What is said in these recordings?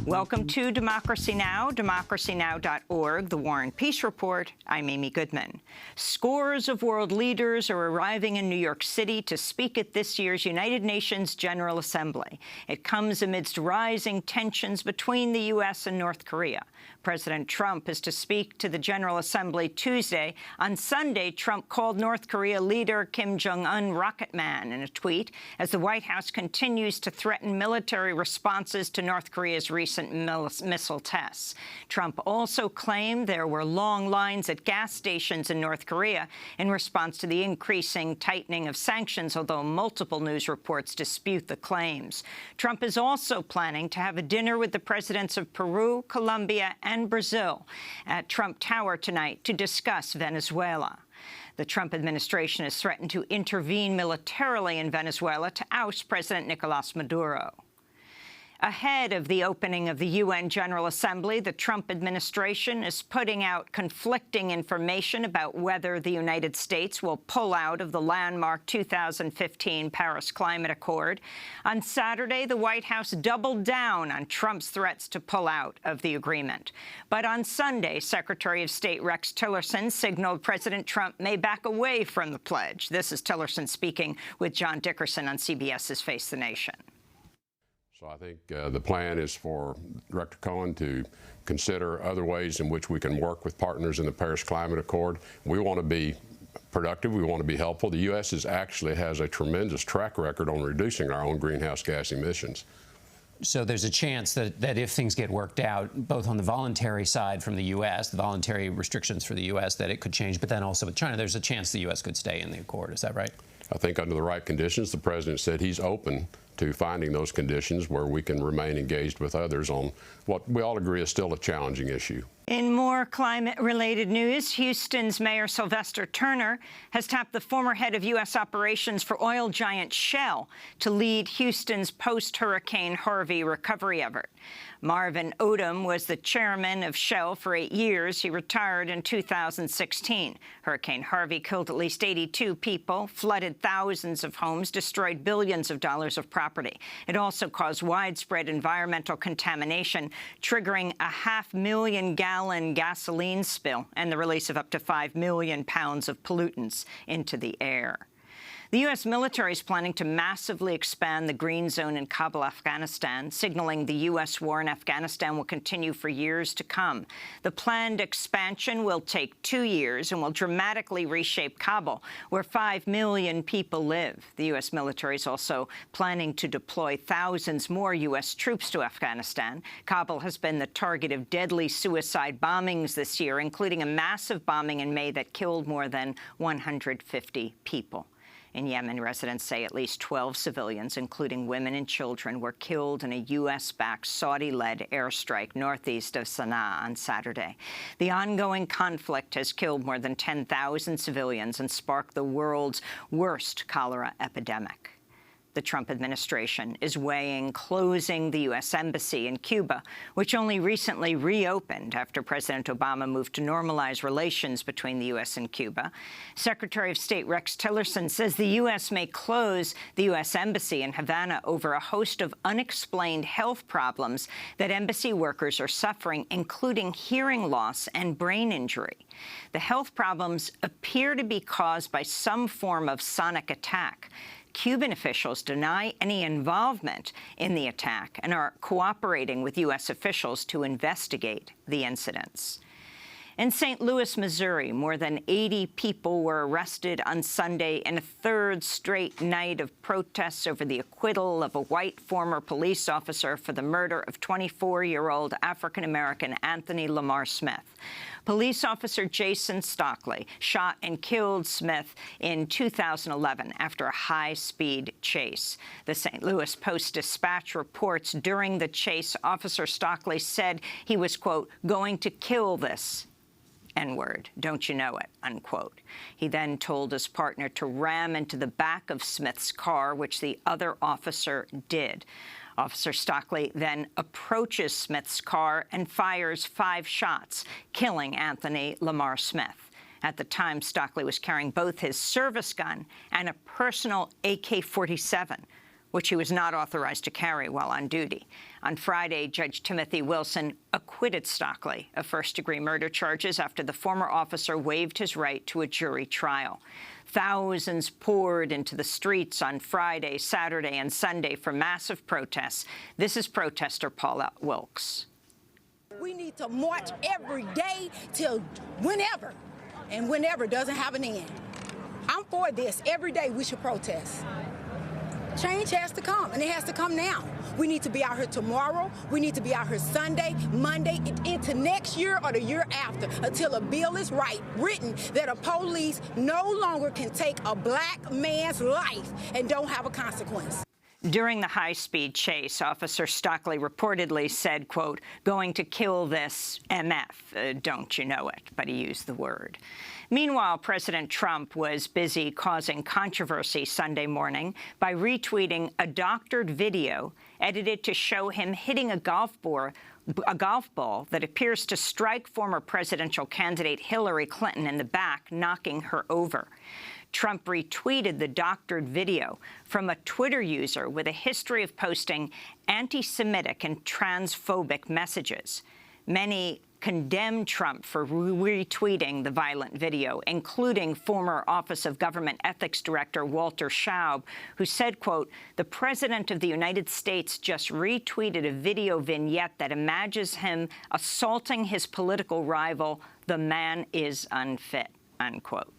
Welcome to Democracy Now!, democracynow.org, The War and Peace Report. I'm Amy Goodman. Scores of world leaders are arriving in New York City to speak at this year's United Nations General Assembly. It comes amidst rising tensions between the U.S. and North Korea. President Trump is to speak to the General Assembly Tuesday. On Sunday, Trump called North Korea leader Kim Jong-un Rocket Man in a tweet as the White House continues to threaten military responses to North Korea's recent missile tests. Trump also claimed there were long lines at gas stations in North Korea in response to the increasing tightening of sanctions, although multiple news reports dispute the claims. Trump is also planning to have a dinner with the presidents of Peru, Colombia, and Brazil at Trump Tower tonight to discuss Venezuela. The Trump administration has threatened to intervene militarily in Venezuela to oust President Nicolas Maduro. Ahead of the opening of the UN General Assembly, the Trump administration is putting out conflicting information about whether the United States will pull out of the landmark 2015 Paris Climate Accord. On Saturday, the White House doubled down on Trump's threats to pull out of the agreement. But on Sunday, Secretary of State Rex Tillerson signaled President Trump may back away from the pledge. This is Tillerson speaking with John Dickerson on CBS's Face the Nation. So I think the plan is for Director Cohen to consider other ways in which we can work with partners in the Paris Climate Accord. We want to be productive. We want to be helpful. The U.S. actually has a tremendous track record on reducing our own greenhouse gas emissions. So there's a chance that if things get worked out, both on the voluntary side from the U.S., the voluntary restrictions for the U.S., that it could change, but then also with China, there's a chance the U.S. could stay in the accord. Is that right? I think under the right conditions, the president said he's open to finding those conditions where we can remain engaged with others on what we all agree is still a challenging issue. In more climate-related news, Houston's Mayor Sylvester Turner has tapped the former head of U.S. operations for oil giant Shell to lead Houston's post-Hurricane Harvey recovery effort. Marvin Odom was the chairman of Shell for 8 years. He retired in 2016. Hurricane Harvey killed at least 82 people, flooded thousands of homes, destroyed billions of dollars of property. It also caused widespread environmental contamination, triggering a 500,000-gallon gasoline spill and the release of up to 5 million pounds of pollutants into the air. The U.S. military is planning to massively expand the green zone in Kabul, Afghanistan, signaling the U.S. war in Afghanistan will continue for years to come. The planned expansion will take 2 years and will dramatically reshape Kabul, where 5 million people live. The U.S. military is also planning to deploy thousands more U.S. troops to Afghanistan. Kabul has been the target of deadly suicide bombings this year, including a massive bombing in May that killed more than 150 people. In Yemen, residents say at least 12 civilians, including women and children, were killed in a U.S.-backed Saudi-led airstrike northeast of Sana'a on Saturday. The ongoing conflict has killed more than 10,000 civilians and sparked the world's worst cholera epidemic. The Trump administration is weighing closing the U.S. embassy in Cuba, which only recently reopened after President Obama moved to normalize relations between the U.S. and Cuba. Secretary of State Rex Tillerson says the U.S. may close the U.S. embassy in Havana over a host of unexplained health problems that embassy workers are suffering, including hearing loss and brain injury. The health problems appear to be caused by some form of sonic attack. Cuban officials deny any involvement in the attack and are cooperating with U.S. officials to investigate the incidents. In St. Louis, Missouri, more than 80 people were arrested on Sunday in a third straight night of protests over the acquittal of a white former police officer for the murder of 24-year-old African-American Anthony Lamar Smith. Police officer Jason Stockley shot and killed Smith in 2011 after a high-speed chase. The St. Louis Post-Dispatch reports during the chase, Officer Stockley said he was, quote, going to kill this N-word, don't you know it, unquote. He then told his partner to ram into the back of Smith's car, which the other officer did. Officer Stockley then approaches Smith's car and fires 5 shots, killing Anthony Lamar Smith. At the time, Stockley was carrying both his service gun and a personal AK-47, which he was not authorized to carry while on duty. On Friday, Judge Timothy Wilson acquitted Stockley of first-degree murder charges after the former officer waived his right to a jury trial. Thousands poured into the streets on Friday, Saturday, and Sunday for massive protests. This is protester Paula Wilkes. We need to march every day till whenever, and whenever doesn't have an end. I'm for this. Every day we should protest. Change has to come, and it has to come now. We need to be out here tomorrow. We need to be out here Sunday, Monday, into next year or the year after, until a bill is written that a police no longer can take a black man's life and don't have a consequence. During the high-speed chase, Officer Stockley reportedly said, quote, "going to kill this MF, don't you know it?" But he used the word. Meanwhile, President Trump was busy causing controversy Sunday morning by retweeting a doctored video edited to show him hitting a golf ball that appears to strike former presidential candidate Hillary Clinton in the back, knocking her over. Trump retweeted the doctored video from a Twitter user with a history of posting anti-Semitic and transphobic messages. Many condemned Trump for retweeting the violent video, including former Office of Government Ethics Director Walter Schaub, who said, quote, "The President of the United States just retweeted a video vignette that imagines him assaulting his political rival. The man is unfit," unquote.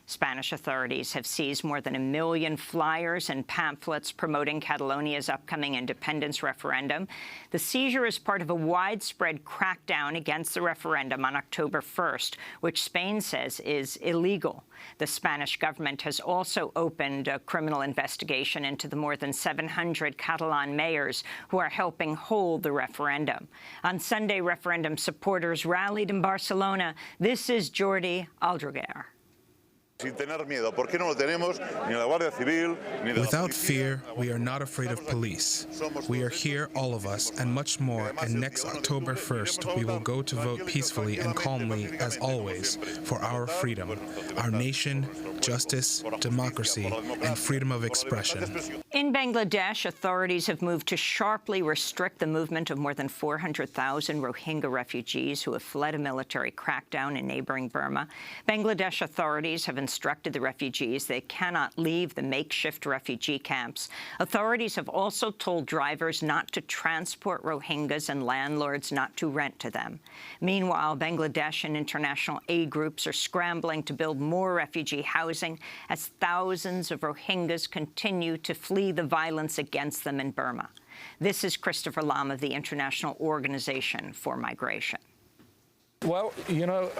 Spanish authorities have seized more than 1 million flyers and pamphlets promoting Catalonia's upcoming independence referendum. The seizure is part of a widespread crackdown against the referendum on October 1st, which Spain says is illegal. The Spanish government has also opened a criminal investigation into the more than 700 Catalan mayors who are helping hold the referendum. On Sunday, referendum supporters rallied in Barcelona. This is Jordi Aldraguer. Without fear, we are not afraid of police. We are here, all of us, and much more, and next October 1st, we will go to vote peacefully and calmly, as always, for our freedom, our nation, justice, democracy, and freedom of expression. In Bangladesh, authorities have moved to sharply restrict the movement of more than 400,000 Rohingya refugees who have fled a military crackdown in neighboring Burma. Bangladesh authorities have instructed the refugees they cannot leave the makeshift refugee camps. Authorities have also told drivers not to transport Rohingyas and landlords not to rent to them. Meanwhile, Bangladesh and international aid groups are scrambling to build more refugee housing as thousands of Rohingyas continue to flee the violence against them in Burma. This is Christopher Lam of the International Organization for Migration. Well, you know,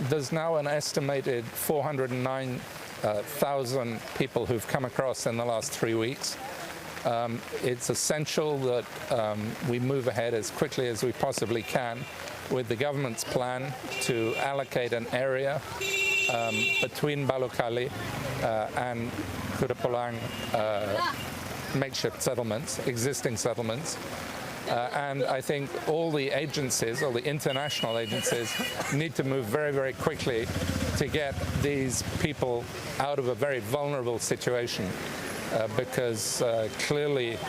there's now an estimated 409,000 people who've come across in the last 3 weeks. It's essential that we move ahead as quickly as we possibly can with the government's plan to allocate an area between Balokali and Kudapulang makeshift settlements, existing settlements. And I think all the agencies, all the international agencies, need to move very, very quickly to get these people out of a very vulnerable situation because clearly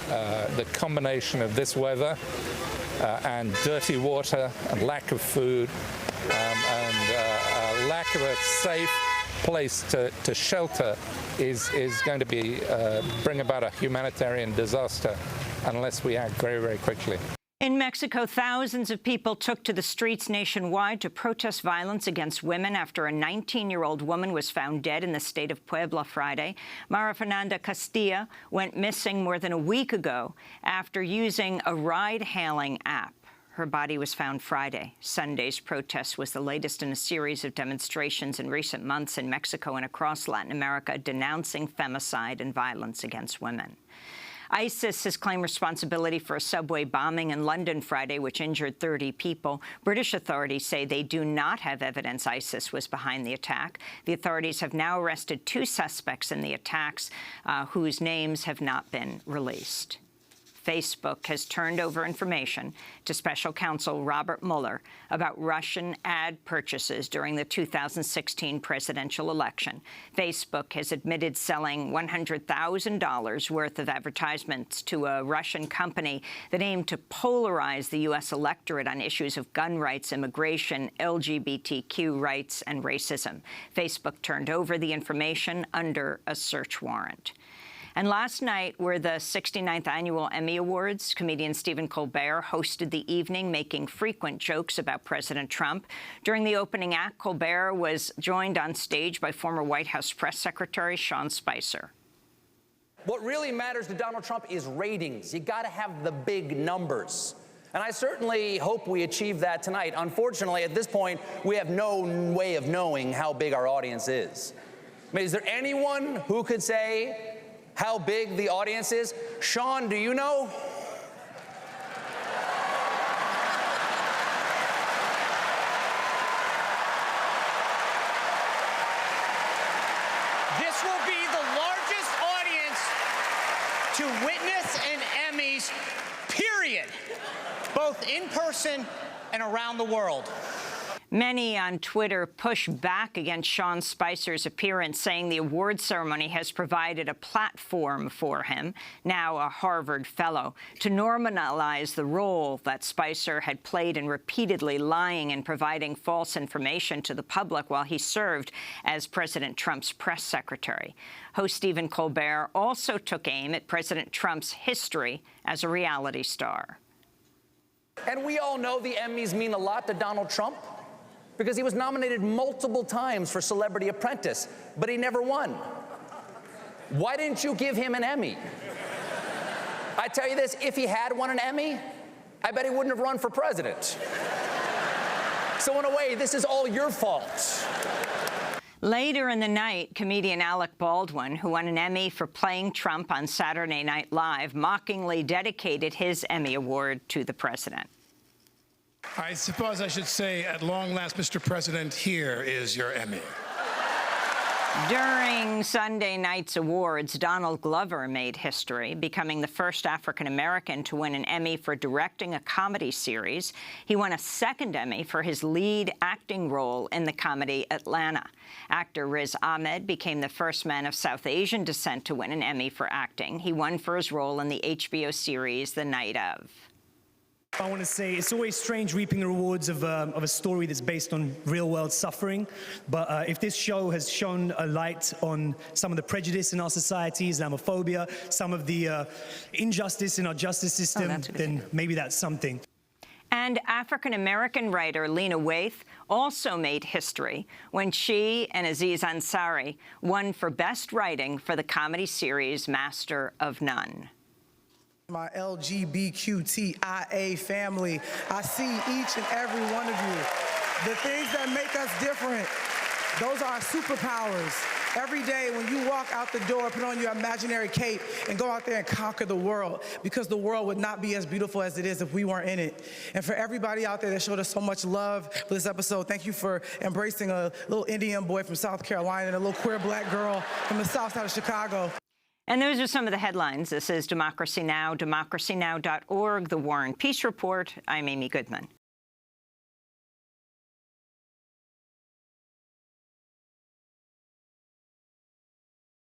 the combination of this weather and dirty water and lack of food and lack of a safe place to shelter is going to be bring about a humanitarian disaster unless we act very, very quickly. In Mexico, thousands of people took to the streets nationwide to protest violence against women after a 19-year-old woman was found dead in the state of Puebla Friday. Mara Fernanda Castilla went missing more than a week ago after using a ride-hailing app. Her body was found Friday. Sunday's protest was the latest in a series of demonstrations in recent months in Mexico and across Latin America denouncing femicide and violence against women. ISIS has claimed responsibility for a subway bombing in London Friday, which injured 30 people. British authorities say they do not have evidence ISIS was behind the attack. The authorities have now arrested 2 suspects in the attacks whose names have not been released. Facebook has turned over information to special counsel Robert Mueller about Russian ad purchases during the 2016 presidential election. Facebook has admitted selling $100,000 worth of advertisements to a Russian company that aimed to polarize the U.S. electorate on issues of gun rights, immigration, LGBTQ rights, and racism. Facebook turned over the information under a search warrant. And last night were the 69th Annual Emmy Awards. Comedian Stephen Colbert hosted the evening, making frequent jokes about President Trump. During the opening act, Colbert was joined on stage by former White House Press Secretary Sean Spicer. What really matters to Donald Trump is ratings. You got to have the big numbers. And I certainly hope we achieve that tonight. Unfortunately, at this point, we have no way of knowing how big our audience is. I mean, is there anyone who could say how big the audience is? Sean, do you know? This will be the largest audience to witness an Emmys, period, both in person and around the world. Many on Twitter pushed back against Sean Spicer's appearance, saying the award ceremony has provided a platform for him, now a Harvard fellow, to normalize the role that Spicer had played in repeatedly lying and providing false information to the public while he served as President Trump's press secretary. Host Stephen Colbert also took aim at President Trump's history as a reality star. And we all know the Emmys mean a lot to Donald Trump, because he was nominated multiple times for Celebrity Apprentice, but he never won. Why didn't you give him an Emmy? I tell you this, if he had won an Emmy, I bet he wouldn't have run for president. So in a way, this is all your fault. Later in the night, comedian Alec Baldwin, who won an Emmy for playing Trump on Saturday Night Live, mockingly dedicated his Emmy Award to the president. I suppose I should say, at long last, Mr. President, here is your Emmy. During Sunday night's awards, Donald Glover made history, becoming the first African-American to win an Emmy for directing a comedy series. He won a second Emmy for his lead acting role in the comedy Atlanta. Actor Riz Ahmed became the first man of South Asian descent to win an Emmy for acting. He won for his role in the HBO series The Night Of. I want to say it's always strange reaping the rewards of a story that's based on real-world suffering. But if this show has shone a light on some of the prejudice in our society, Islamophobia, some of the injustice in our justice system, then maybe that's something. And African-American writer Lena Waithe also made history when she and Aziz Ansari won for Best Writing for the comedy series Master of None. My LGBTQIA family, I see each and every one of you. The things that make us different, those are our superpowers. Every day when you walk out the door, put on your imaginary cape and go out there and conquer the world, because the world would not be as beautiful as it is if we weren't in it. And for everybody out there that showed us so much love for this episode, thank you for embracing a little Indian boy from South Carolina and a little queer black girl from the south side of Chicago. And those are some of the headlines. This is Democracy Now!, democracynow.org, The War and Peace Report. I'm Amy Goodman.